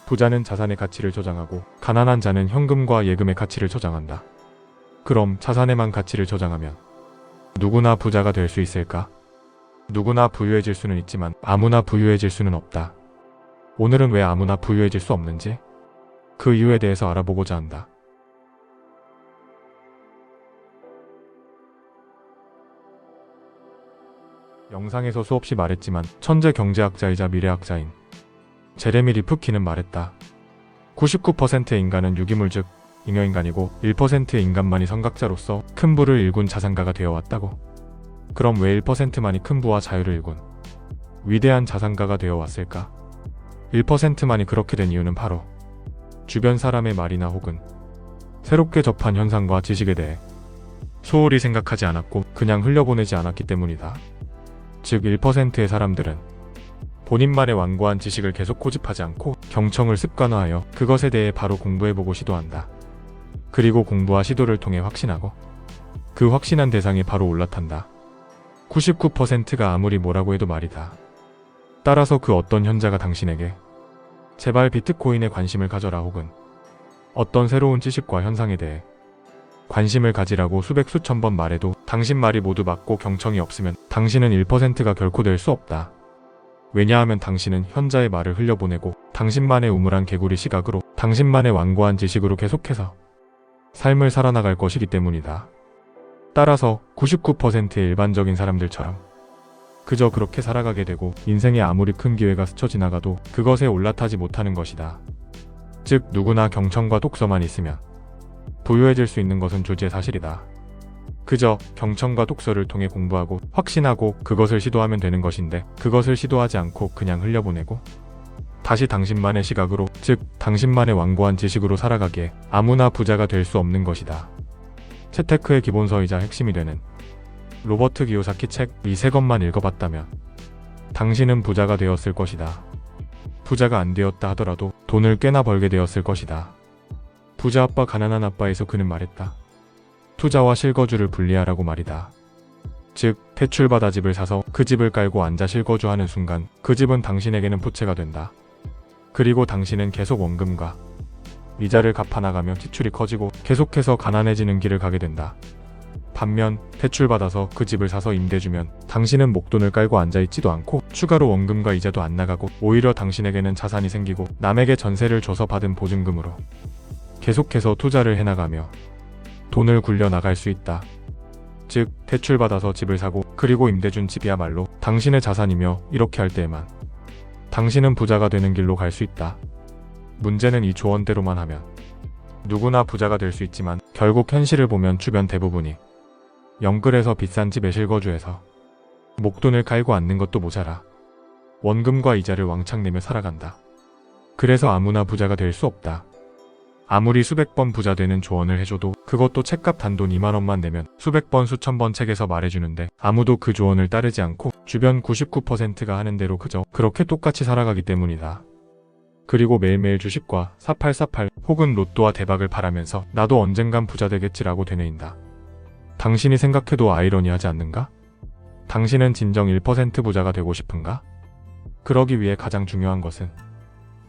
부자는 자산의 가치를 저장하고 가난한 자는 현금과 예금의 가치를 저장한다. 그럼 자산에만 가치를 저장하면 누구나 부자가 될 수 있을까? 누구나 부유해질 수는 있지만 아무나 부유해질 수는 없다. 오늘은 왜 아무나 부유해질 수 없는지 그 이유에 대해서 알아보고자 한다. 영상에서 수없이 말했지만 천재 경제학자이자 미래학자인 제레미 리프킨은 말했다. 99%의 인간은 유기물 즉 잉여인간이고 1%의 인간만이 선각자로서 큰 부를 일군 자산가가 되어왔다고. 그럼 왜 1%만이 큰 부와 자유를 일군 위대한 자산가가 되어왔을까? 1%만이 그렇게 된 이유는 바로 주변 사람의 말이나 혹은 새롭게 접한 현상과 지식에 대해 소홀히 생각하지 않았고 그냥 흘려보내지 않았기 때문이다. 즉 1%의 사람들은 본인만의 완고한 지식을 계속 고집하지 않고 경청을 습관화하여 그것에 대해 바로 공부해보고 시도한다. 그리고 공부와 시도를 통해 확신하고 그 확신한 대상이 바로 올라탄다. 99%가 아무리 뭐라고 해도 말이다. 따라서 그 어떤 현자가 당신에게 제발 비트코인에 관심을 가져라 혹은 어떤 새로운 지식과 현상에 대해 관심을 가지라고 수백 수천 번 말해도 당신 말이 모두 맞고 경청이 없으면 당신은 1%가 결코 될 수 없다. 왜냐하면 당신은 현자의 말을 흘려보내고 당신만의 우물한 개구리 시각으로 당신만의 완고한 지식으로 계속해서 삶을 살아나갈 것이기 때문이다. 따라서 99%의 일반적인 사람들처럼 그저 그렇게 살아가게 되고 인생에 아무리 큰 기회가 스쳐 지나가도 그것에 올라타지 못하는 것이다. 즉 누구나 경청과 독서만 있으면 부유해질 수 있는 것은 존재사실이다. 그저 경청과 독서를 통해 공부하고 확신하고 그것을 시도하면 되는 것인데 그것을 시도하지 않고 그냥 흘려보내고 다시 당신만의 시각으로 즉 당신만의 완고한 지식으로 살아가기에 아무나 부자가 될 수 없는 것이다. 채테크의 기본서이자 핵심이 되는 로버트 기요사키 책 이 세 권만 읽어봤다면 당신은 부자가 되었을 것이다. 부자가 안 되었다 하더라도 돈을 꽤나 벌게 되었을 것이다. 부자 아빠 가난한 아빠에서 그는 말했다. 투자와 실거주를 분리하라고 말이다. 즉 대출받아 집을 사서 그 집을 깔고 앉아 실거주하는 순간 그 집은 당신에게는 부채가 된다. 그리고 당신은 계속 원금과 이자를 갚아나가며 지출이 커지고 계속해서 가난해지는 길을 가게 된다. 반면 대출받아서 그 집을 사서 임대 주면 당신은 목돈을 깔고 앉아있지도 않고 추가로 원금과 이자도 안 나가고 오히려 당신에게는 자산이 생기고 남에게 전세를 줘서 받은 보증금으로 계속해서 투자를 해나가며 돈을 굴려나갈 수 있다. 즉 대출받아서 집을 사고 그리고 임대 준 집이야말로 당신의 자산이며 이렇게 할 때에만 당신은 부자가 되는 길로 갈 수 있다. 문제는 이 조언대로만 하면 누구나 부자가 될 수 있지만 결국 현실을 보면 주변 대부분이 영끌에서 비싼 집에 실거주해서 목돈을 깔고 앉는 것도 모자라 원금과 이자를 왕창 내며 살아간다. 그래서 아무나 부자가 될 수 없다. 아무리 수백 번 부자 되는 조언을 해줘도 그것도 책값 단돈 2만 원만 내면 수백 번 수천 번 책에서 말해주는데 아무도 그 조언을 따르지 않고 주변 99%가 하는 대로 그저 그렇게 똑같이 살아가기 때문이다. 그리고 매일매일 주식과 4848 혹은 로또와 대박을 바라면서 나도 언젠간 부자 되겠지라고 되뇌인다. 당신이 생각해도 아이러니하지 않는가? 당신은 진정 1% 부자가 되고 싶은가? 그러기 위해 가장 중요한 것은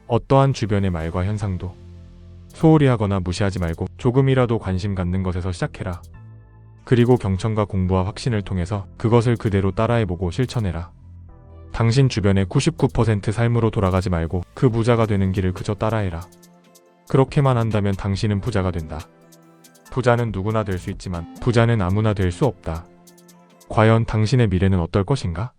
어떠한 주변의 말과 현상도 소홀히 하거나 무시하지 말고 조금이라도 관심 갖는 것에서 시작해라. 그리고 경청과 공부와 확신을 통해서 그것을 그대로 따라해보고 실천해라. 당신 주변의 99% 삶으로 돌아가지 말고 그 부자가 되는 길을 그저 따라해라. 그렇게만 한다면 당신은 부자가 된다. 부자는 누구나 될 수 있지만 부자는 아무나 될 수 없다. 과연 당신의 미래는 어떨 것인가?